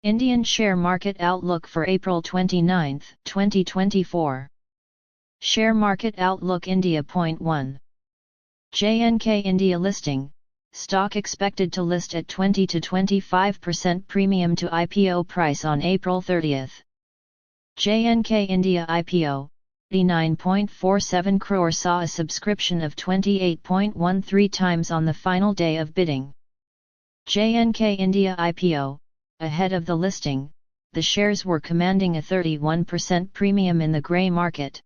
Indian Share Market Outlook for April 29, 2024. Share Market Outlook India. Point 1. JNK India listing. Stock expected to list at 20 to 25% premium to IPO price on April 30. JNK India IPO, 89.47 crore saw a subscription of 28.13 times on the final day of bidding. JNK India IPO, ahead of the listing, the shares were commanding a 31% premium in the grey market.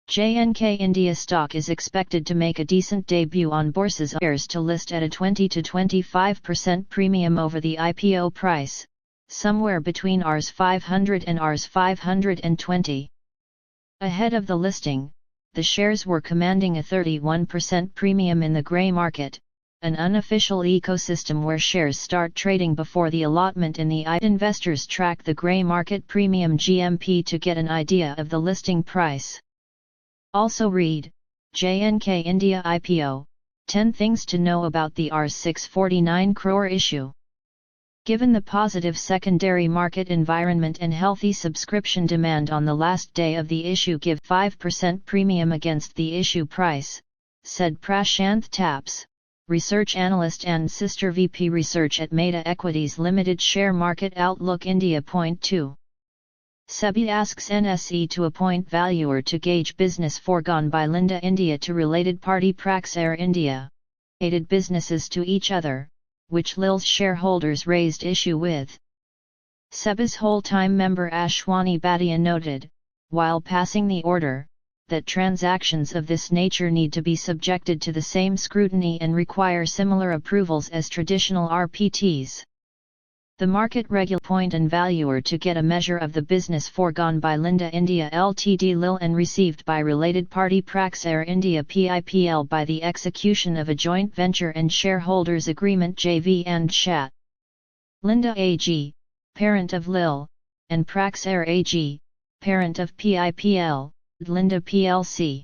JNK India stock is expected to make a decent debut on bourses to list at a 20 to 25% premium over the IPO price, somewhere between Rs 500 and Rs 520. Ahead of the listing, the shares were commanding a 31% premium in the grey market, an unofficial ecosystem where shares start trading before the allotment in the IPO. Investors track the grey market premium GMP to get an idea of the listing price. Also read, JNK India IPO, 10 things to know about the Rs 649 crore issue. Given the positive secondary market environment and healthy subscription demand on the last day of the issue, give 5% premium against the issue price, said Prashanth Taps, research analyst and sister VP research at Meta Equities Limited. Share Market Outlook India. Point 2. SEBI asks NSE to appoint valuer to gauge business foregone by Linda India to related party Praxair India. Aided businesses to each other, which Lil's shareholders raised issue with. SEBI's whole-time member Ashwani Bhatia noted, while passing the order, that transactions of this nature need to be subjected to the same scrutiny and require similar approvals as traditional RPTs. The market regulator appoint and valuer to get a measure of the business foregone by Linda India Ltd Lil and received by related party Praxair India PIPL by the execution of a joint venture and shareholders agreement JV and SHAT. Linda AG, parent of Lil, and Praxair AG, parent of PIPL, Linda plc.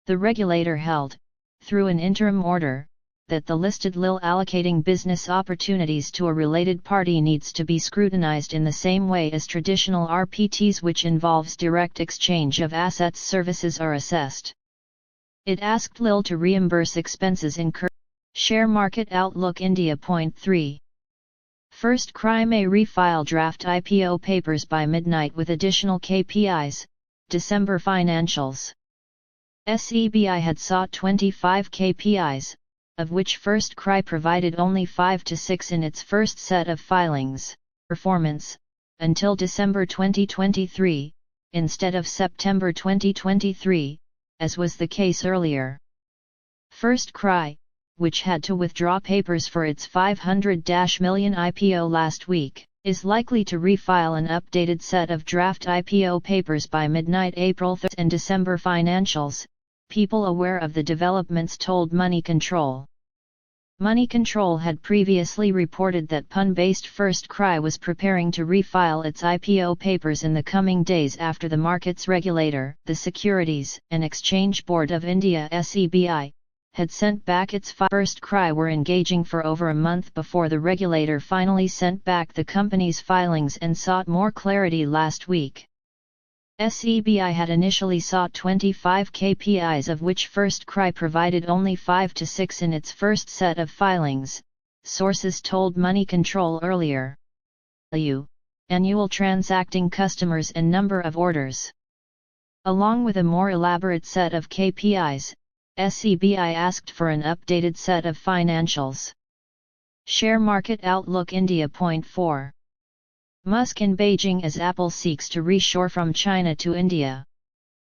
The regulator held, through an interim order, that the listed Lil allocating business opportunities to a related party needs to be scrutinized in the same way as traditional RPTs, which involves direct exchange of assets. Services are assessed. It asked Lil to reimburse expenses incurred. Share Market Outlook India. Point 3. First Cry may refile draft IPO papers by midnight with additional KPIs, December financials. SEBI had sought 25 KPIs, of which First Cry provided only 5 to 6 in its first set of filings. Performance, until December 2023, instead of September 2023, as was the case earlier. First Cry, which had to withdraw papers for its 500 million IPO last week, is likely to refile an updated set of draft IPO papers by midnight April 3 and December financials. People aware of the developments told Money Control. Money Control had previously reported that pun-based First Cry was preparing to refile its IPO papers in the coming days after the market's regulator, the Securities and Exchange Board of India (SEBI), had sent back its First Cry were engaging for over a month before the regulator finally sent back the company's filings and sought more clarity last week. SEBI had initially sought 25 KPIs, of which First Cry provided only 5 to 6 in its first set of filings, sources told Money Control earlier. Annual transacting customers and number of orders. Along with a more elaborate set of KPIs, SEBI asked for an updated set of financials. Share Market Outlook India. Point 4. Musk in Beijing as Apple seeks to reshore from China to India.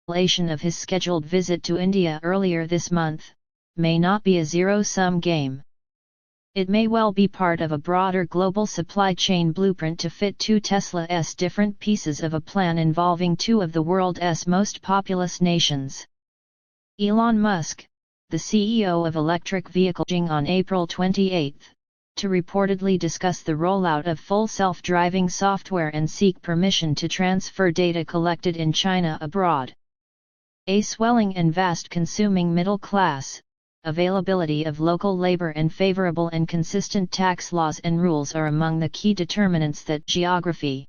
Cancellation of his scheduled visit to India earlier this month may not be a zero-sum game. It may well be part of a broader global supply chain blueprint to fit two Tesla's different pieces of a plan involving two of the world's most populous nations. Elon Musk, the CEO of electric vehicles, on April 28, to reportedly discuss the rollout of full self-driving software and seek permission to transfer data collected in China abroad. A swelling and vast consuming middle class, availability of local labor and favorable and consistent tax laws and rules are among the key determinants that geography.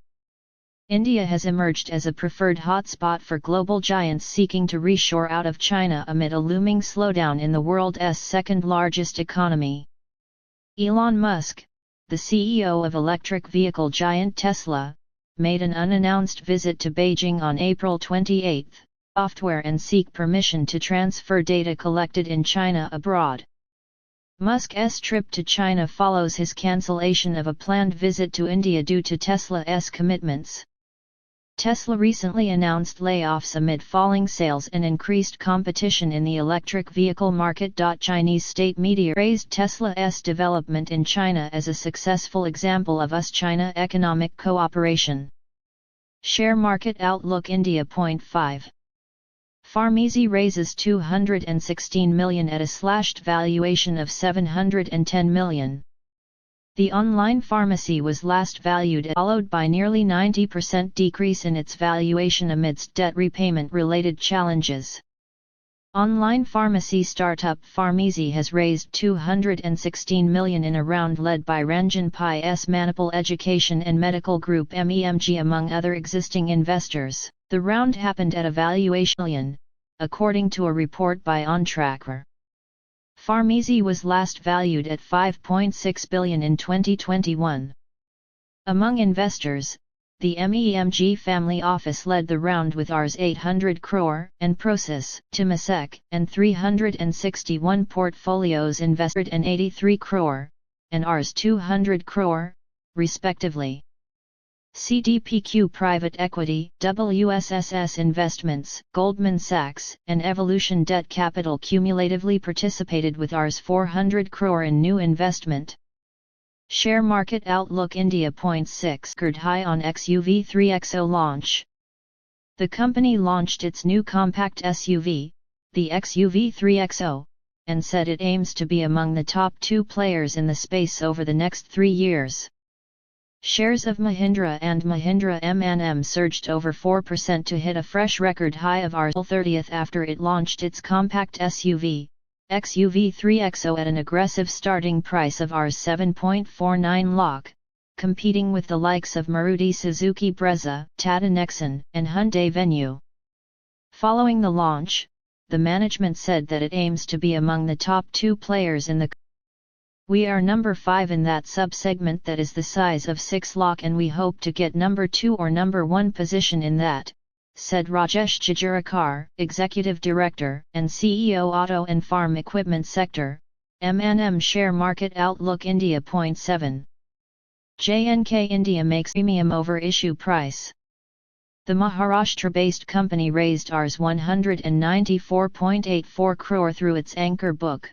India has emerged as a preferred hotspot for global giants seeking to reshore out of China amid a looming slowdown in the world's second-largest economy. Elon Musk, the CEO of electric vehicle giant Tesla, made an unannounced visit to Beijing on April 28, software and seek permission to transfer data collected in China abroad. Musk's trip to China follows his cancellation of a planned visit to India due to Tesla's commitments. Tesla recently announced layoffs amid falling sales and increased competition in the electric vehicle market. Chinese state media praised Tesla's development in China as a successful example of US-China economic cooperation. Share market outlook India. 5. Pharmeasy raises $216 million at a slashed valuation of $710 million. The online pharmacy was last valued at, followed by nearly 90% decrease in its valuation amidst debt repayment-related challenges. Online pharmacy startup Pharmeasy has raised $216 million in a round led by Ranjan Pai's Manipal Education and Medical Group MEMG among other existing investors. The round happened at a valuation of $1 million, according to a report by OnTracker. Pharmeasy was last valued at $5.6 billion in 2021. Among investors, the MEMG family office led the round with Rs 800 crore, and Prosus, Temasek, and 361 portfolios invested and 83 crore, and Rs 200 crore, respectively. CDPQ Private Equity, WSSS Investments, Goldman Sachs, and Evolution Debt Capital cumulatively participated with Rs 400 crore in new investment. Share market outlook India. 6 record high on XUV3XO launch. The company launched its new compact SUV, the XUV3XO, and said it aims to be among the top 2 players in the space over the next 3 years. Shares of Mahindra and Mahindra M&M surged over 4% to hit a fresh record high of Rs 30 after it launched its compact SUV, XUV3XO at an aggressive starting price of Rs 7.49 lakh, competing with the likes of Maruti Suzuki Brezza, Tata Nexon, and Hyundai Venue. Following the launch, the management said that it aims to be among the top 2 players in the "We are number 5 in that sub-segment that is the size of 6 lakh and we hope to get number 2 or number 1 position in that," said Rajesh Jajurikar, Executive Director and CEO Auto and Farm Equipment Sector, M&M Share Market Outlook India. 7. JNK India makes premium over issue price. The Maharashtra-based company raised Rs 194.84 crore through its anchor book.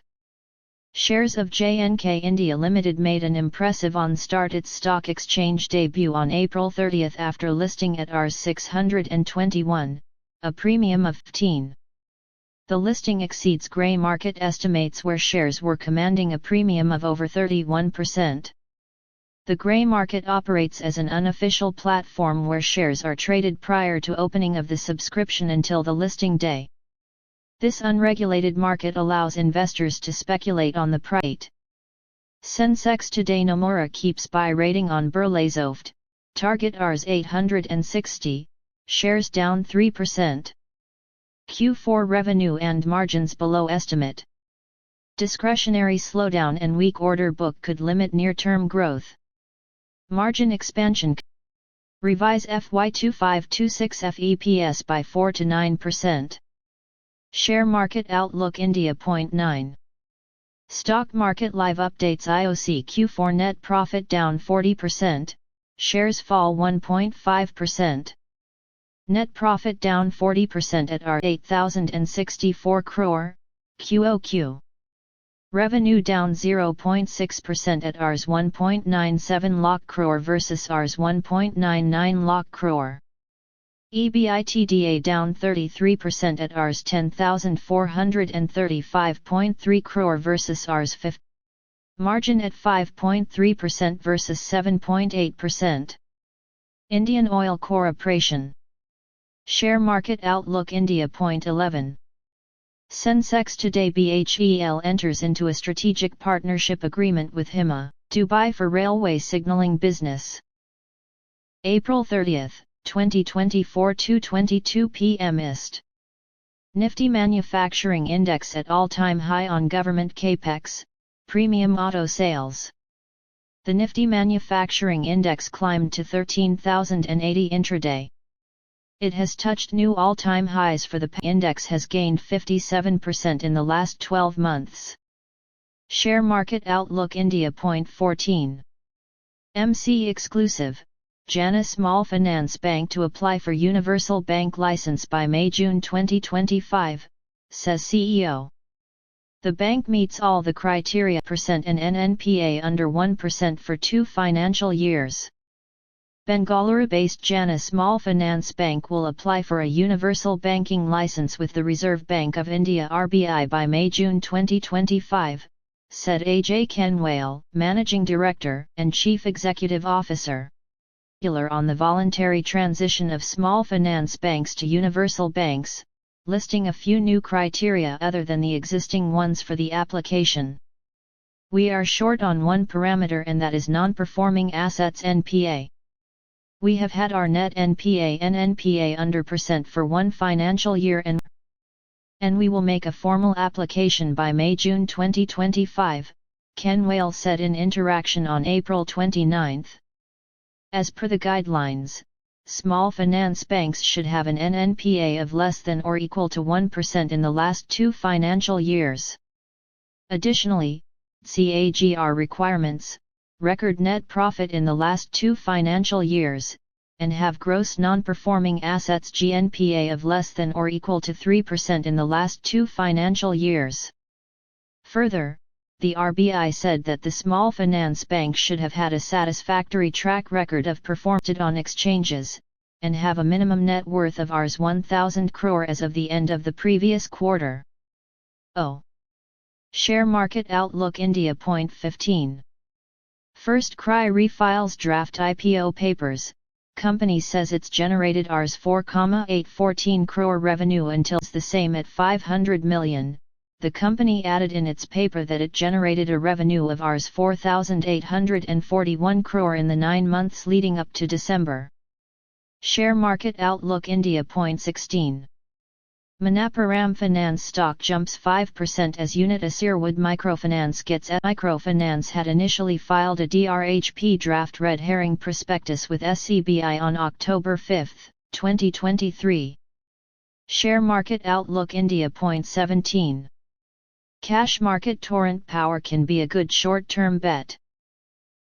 Shares of JNK India Limited made an impressive on-start its stock exchange debut on April 30 after listing at Rs 621, a premium of 15. The listing exceeds grey market estimates where shares were commanding a premium of over 31%. The grey market operates as an unofficial platform where shares are traded prior to opening of the subscription until the listing day. This unregulated market allows investors to speculate on the price. Sensex today Nomura keeps buy rating on Burlazovt, target Rs 860, shares down 3%. Q4 revenue and margins below estimate. Discretionary slowdown and weak order book could limit near-term growth. Margin expansion. Revise FY25-26 FEPS by 4 to 9%. Share market outlook India. 9. Stock market live updates IOC Q4 net profit down 40%, shares fall 1.5%. Net profit down 40% at Rs 8,064 crore, QOQ. Revenue down 0.6% at Rs 1.97 lakh crore versus Rs 1.99 lakh crore. EBITDA down 33% at Rs 10,435.3 crore versus Rs 5. Margin at 5.3% versus 7.8%. Indian Oil Corporation. Share market outlook India. 11. Sensex today BHEL enters into a strategic partnership agreement with Hima, Dubai for railway signaling business. April 30, 2024 2:22 p.m. IST. Nifty Manufacturing Index at all-time high on government capex, premium auto sales. The Nifty Manufacturing Index climbed to 13,080 intraday. It has touched new all-time highs for the index has gained 57% in the last 12 months. Share Market Outlook India. 14. MC exclusive, Jana Small Finance Bank to apply for Universal Bank license by May-June 2025, says CEO. The bank meets all the criteria % and NNPA under 1% for 2 financial years. Bengaluru-based Jana Small Finance Bank will apply for a universal banking license with the Reserve Bank of India (RBI) by May-June 2025, said Ajay Kenwale, Managing Director and Chief Executive Officer. On the voluntary transition of small finance banks to universal banks, listing a few new criteria other than the existing ones for the application. We are short on one parameter, and that is non-performing assets (NPA). We have had our net NPA and NPA under % for 1 financial year and we will make a formal application by May-June 2025, Kenwale said in interaction on April 29. As per the guidelines, small finance banks should have an NNPA of less than or equal to 1% in the last 2 financial years. Additionally, CAGR requirements, record net profit in the last 2 financial years, and have gross non-performing assets GNPA of less than or equal to 3% in the last 2 financial years. Further, the RBI said that the small finance bank should have had a satisfactory track record of performance on exchanges, and have a minimum net worth of Rs 1,000 crore as of the end of the previous quarter. Share Market Outlook India. 15. First Cry refiles draft IPO papers. Company says it's generated Rs 4,814 crore revenue until it's the same at 500 million. The company added in its paper that it generated a revenue of Rs 4,841 crore in the 9 months leading up to December. Share Market Outlook India. 16. Manappuram Finance stock jumps 5% as unit Asirwood Microfinance gets at Microfinance had initially filed a DRHP draft red herring prospectus with SCBI on October 5, 2023. Share Market Outlook India. 17. Cash market torrent power can be a good short-term bet.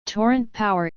Torrent power